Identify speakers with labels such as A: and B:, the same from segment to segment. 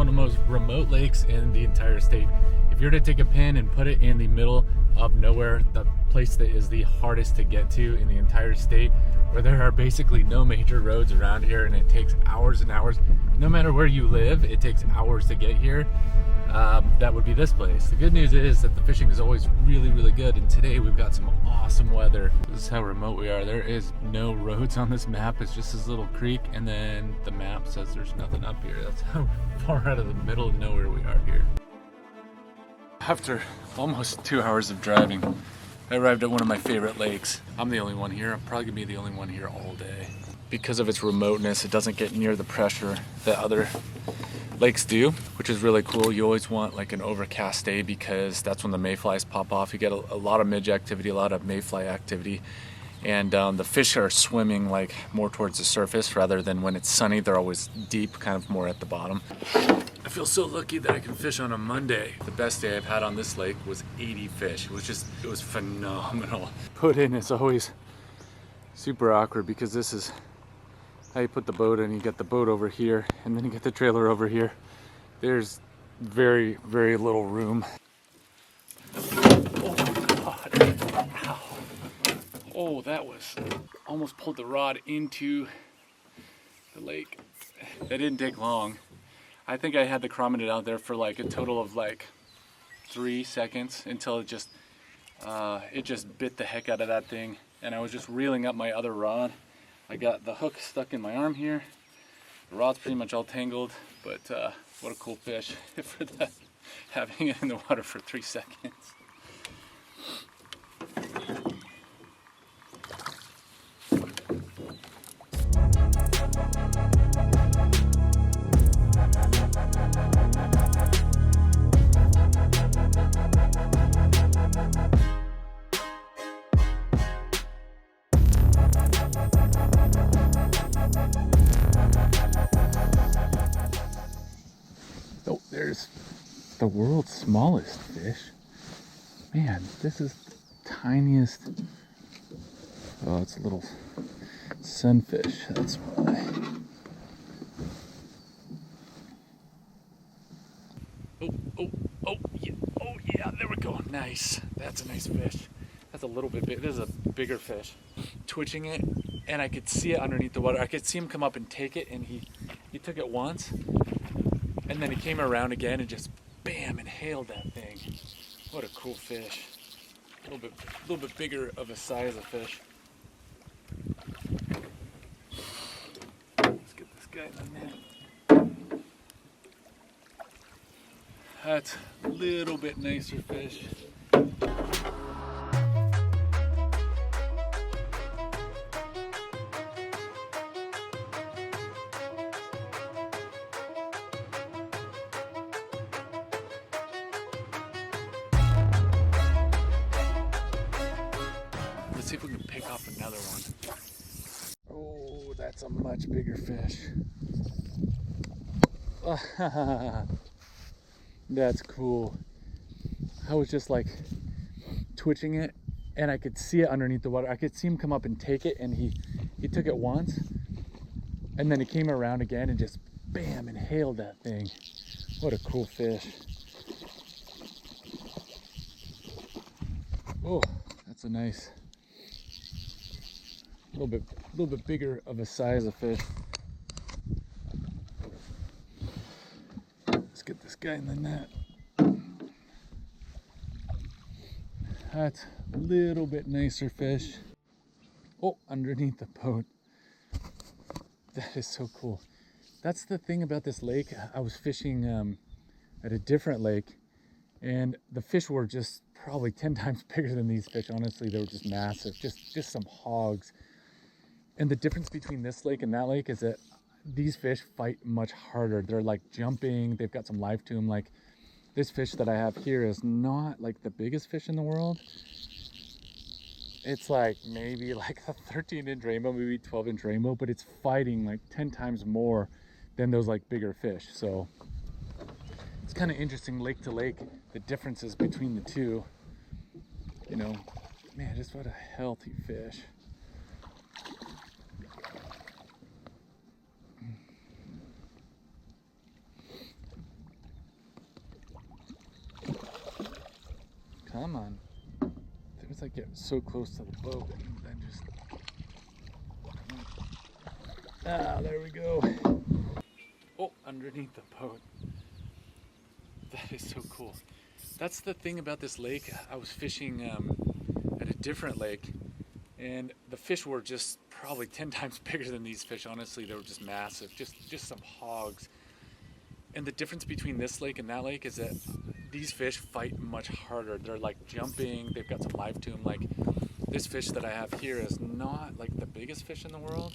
A: one of the most remote lakes in the entire state. If you were to take a pin and put it in the middle of nowhere, the place that is the hardest to get to in the entire state, where there are basically no major roads around here and it takes hours and hours, no matter where you live, it takes hours to get here, that would be this place. The good news is that the fishing is always really, really good, and today we've got some awesome weather. This is how remote we are. There is no roads on this map. It's just this little creek, and then the map says there's nothing up here. That's how far out of the middle of nowhere we are here. After almost 2 hours of driving, I arrived at one of my favorite lakes. I'm the only one here. I'm probably gonna be the only one here all day. Because of its remoteness, it doesn't get near the pressure that other lakes do, which is really cool. You always want like an overcast day because that's when the mayflies pop off. You get a lot of midge activity, a lot of mayfly activity, and the fish are swimming like more towards the surface rather than when it's sunny. They're always deep, kind of more at the bottom. I feel so lucky that I can fish on a Monday. The best day I've had on this lake was 80 fish. It was phenomenal. Put in is always super awkward because this is how you put the boat in. You get the boat over here and then you get the trailer over here. There's very, very little room. Oh God, ow. Oh, that was, almost pulled the rod into the lake. That didn't take long. I think I had the chrominid out there for like a total of like 3 seconds until it just bit the heck out of that thing. And I was just reeling up my other rod. I got the hook stuck in my arm here. The rod's pretty much all tangled, but what a cool fish for that, having it in the water for 3 seconds. Oh, there's the world's smallest fish. Man, this is the tiniest. Oh, it's a little sunfish. That's why. Oh yeah, there we go. Nice. That's a nice fish. That's a little bit big. This is a bigger fish. Twitching it, and I could see it underneath the water. I could see him come up and take it, and he took it once. And then he came around again and just bam, inhaled that thing. What a cool fish. A little bit bigger of a size of fish. Let's get this guy in the net. That's a little bit nicer fish. Let's see if we can pick up another one. Oh, that's a much bigger fish. That's cool. I was just like twitching it, and I could see it underneath the water. I could see him come up and take it, and he took it once, and then he came around again and just bam, inhaled that thing. What a cool fish. Oh, that's a nice, a little bit bigger of a size of fish. Let's get this guy in the net. That's a little bit nicer fish. Oh, underneath the boat. That is so cool. That's the thing about this lake. I was fishing at a different lake, and the fish were just probably 10 times bigger than these fish. Honestly, they were just massive, just some hogs. And the difference between this lake and that lake is that these fish fight much harder. They're like jumping, they've got some life to them. Like this fish that I have here is not like the biggest fish in the world. It's like maybe like a 13-inch rainbow, maybe 12-inch rainbow, but it's fighting like 10 times more than those like bigger fish. So it's kind of interesting, lake to lake, the differences between the two. You know, man, just what a healthy fish. Come on. It's like get so close to the boat and then just. Ah, there we go. Oh, underneath the boat. That is so cool. That's the thing about this lake. I was fishing at a different lake, and the fish were just probably 10 times bigger than these fish. Honestly, they were just massive, just some hogs. And the difference between this lake and that lake is that these fish fight much harder. They're like jumping, they've got some life to them. Like this fish that I have here is not like the biggest fish in the world.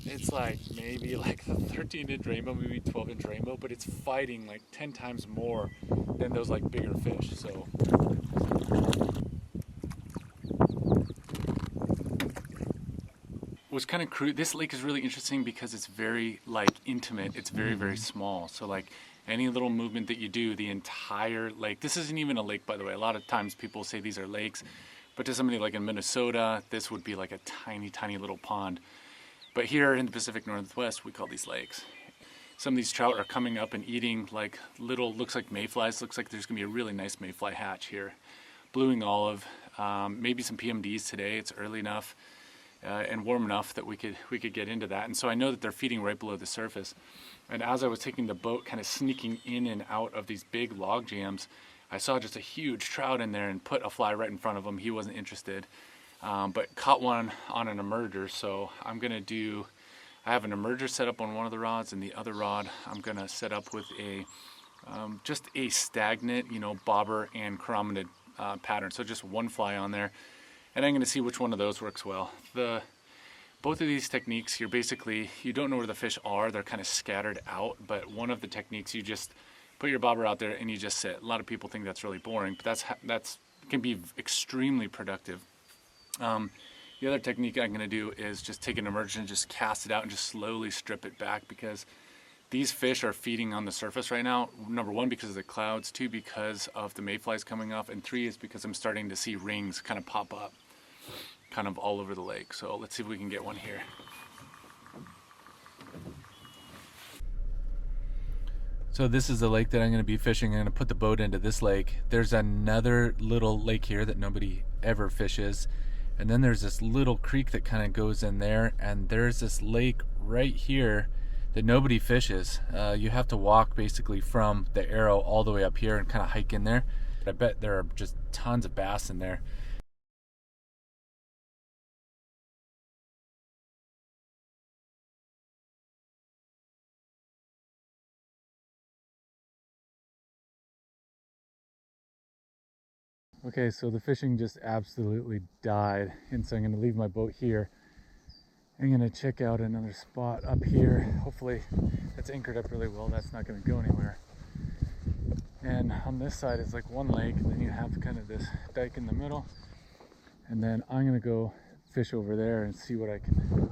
A: It's like maybe like a 13-inch rainbow, maybe 12-inch rainbow, but it's fighting like 10 times more than those like bigger fish. So was kind of crude. This lake is really interesting because it's very like intimate. It's very, very small. So like any little movement that you do, the entire lake, this isn't even a lake, by the way. A lot of times people say these are lakes, but to somebody like in Minnesota, this would be like a tiny, tiny little pond. But here in the Pacific Northwest, we call these lakes. Some of these trout are coming up and eating like little, looks like mayflies. Looks like there's gonna be a really nice mayfly hatch here. Blueing olive, maybe some PMDs today. It's early enough and warm enough that we could get into that. And so I know that they're feeding right below the surface. And as I was taking the boat, kind of sneaking in and out of these big log jams, I saw just a huge trout in there and put a fly right in front of him. He wasn't interested. But caught one on an emerger, so I'm gonna do, I have an emerger set up on one of the rods, and the other rod I'm gonna set up with a just a stagnant, bobber and chironomid pattern. So just one fly on there, and I'm gonna see which one of those works well. Both of these techniques, you don't know where the fish are, they're kind of scattered out, but one of the techniques, you just put your bobber out there and you just sit. A lot of people think that's really boring, but that's can be extremely productive. The other technique I'm going to do is just take an emerger and just cast it out and just slowly strip it back, because these fish are feeding on the surface right now. Number one, because of the clouds. Two, because of the mayflies coming off. And three is because I'm starting to see rings kind of pop up kind of all over the lake. So let's see if we can get one here. So this is the lake that I'm going to be fishing. I'm going to put the boat into this lake. There's another little lake here that nobody ever fishes. And then there's this little creek that kind of goes in there, and there's this lake right here that nobody fishes. You have to walk basically from the arrow all the way up here and kind of hike in there. I bet there are just tons of bass in there. Okay, so the fishing just absolutely died, and so I'm going to leave my boat here. I'm going to check out another spot up here. Hopefully that's anchored up really well. That's not going to go anywhere. And on this side is like one lake, and then you have kind of this dike in the middle. And then I'm going to go fish over there and see what I can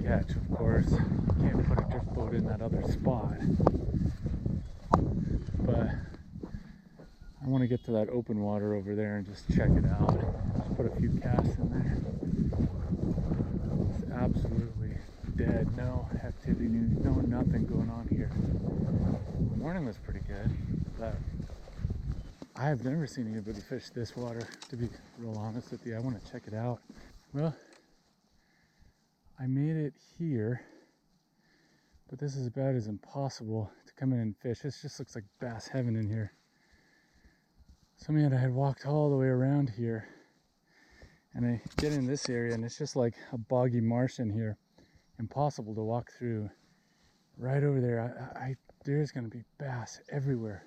A: catch. Of course, you can't put a drift boat in that other spot, but I want to get to that open water over there and just check it out. Just put a few casts in there. It's absolutely dead. No activity, no nothing going on here. The morning was pretty good, but I have never seen anybody fish this water, to be real honest with you. I want to check it out. Well, I made it here, but this is about as impossible to come in and fish. This just looks like bass heaven in here. So man, I had walked all the way around here, and I get in this area and it's just like a boggy marsh in here. Impossible to walk through. Right over there, there's gonna be bass everywhere.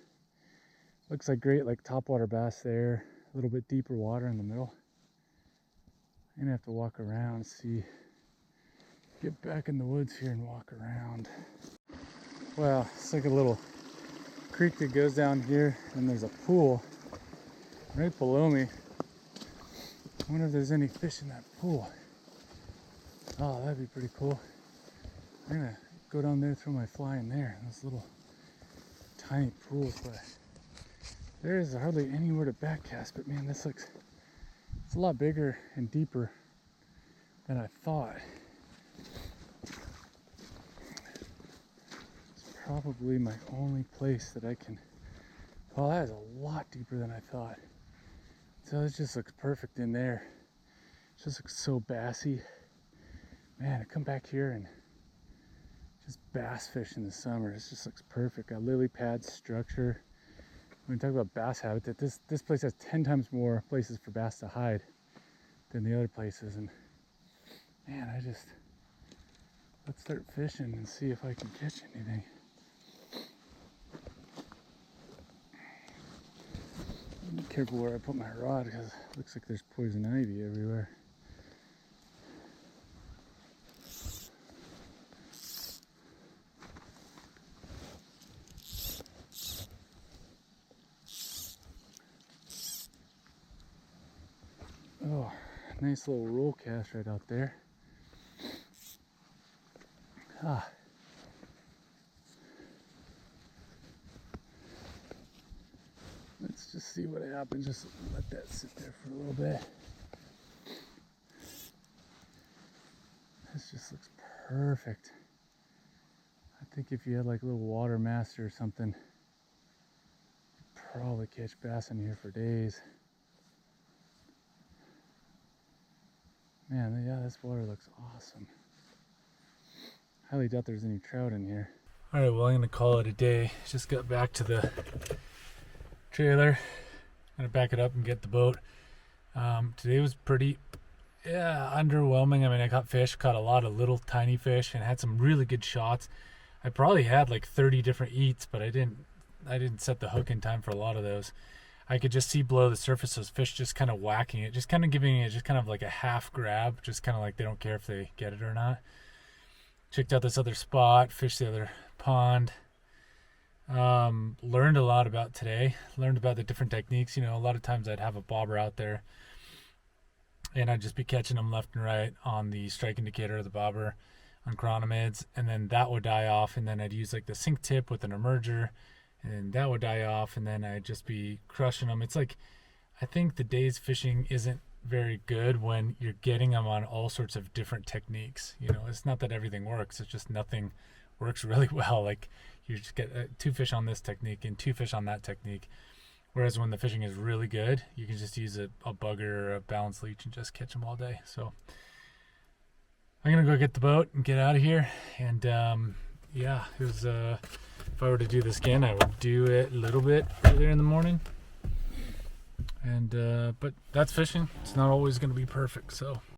A: Looks like great like topwater bass there, a little bit deeper water in the middle. I'm gonna have to walk around, see, get back in the woods here and walk around. Wow, it's like a little creek that goes down here, and there's a pool right below me. I wonder if there's any fish in that pool. Oh, that'd be pretty cool. I'm gonna go down there, throw my fly in there, in this little tiny pool. But there is hardly anywhere to backcast. But man, it's a lot bigger and deeper than I thought. It's probably my only place that I can Oh, that is a lot deeper than I thought. So it just looks perfect in there. It just looks so bassy. Man, I come back here and just bass fish in the summer. It just looks perfect. Got lily pad structure. When we talk about bass habitat, this place has 10 times more places for bass to hide than the other places. And man, let's start fishing and see if I can catch anything. Be careful where I put my rod because it looks like there's poison ivy everywhere. Oh, nice little roll cast right out there. Ah. Let's just see what happens. Just let that sit there for a little bit. This just looks perfect. I think if you had like a little water master or something, you'd probably catch bass in here for days. Man, yeah, this water looks awesome. Highly doubt there's any trout in here. All right, well, I'm gonna call it a day. Just got back to the trailer. I'm gonna back it up and get the boat. Today was pretty, underwhelming. I mean, I caught a lot of little tiny fish and had some really good shots. I probably had like 30 different eats, but I didn't set the hook in time for a lot of those. I could just see below the surface those fish just kind of whacking it, just kind of giving it just kind of like a half grab, just kind of like they don't care if they get it or not. Checked out this other spot, fished the other pond. Learned a lot about today. Learned about the different techniques. You know, a lot of times I'd have a bobber out there and I'd just be catching them left and right on the strike indicator of the bobber on chronomids, and then that would die off, and then I'd use like the sink tip with an emerger, and that would die off, and then I'd just be crushing them. It's like, I think the day's fishing isn't very good when you're getting them on all sorts of different techniques. You know, it's not that everything works, it's just nothing works really well. Like, you just get 2 fish on this technique and 2 fish on that technique. Whereas when the fishing is really good, you can just use a bugger or a balance leech and just catch them all day. So I'm gonna go get the boat and get out of here. And it was if I were to do this again, I would do it a little bit earlier in the morning. And but that's fishing. It's not always gonna be perfect. So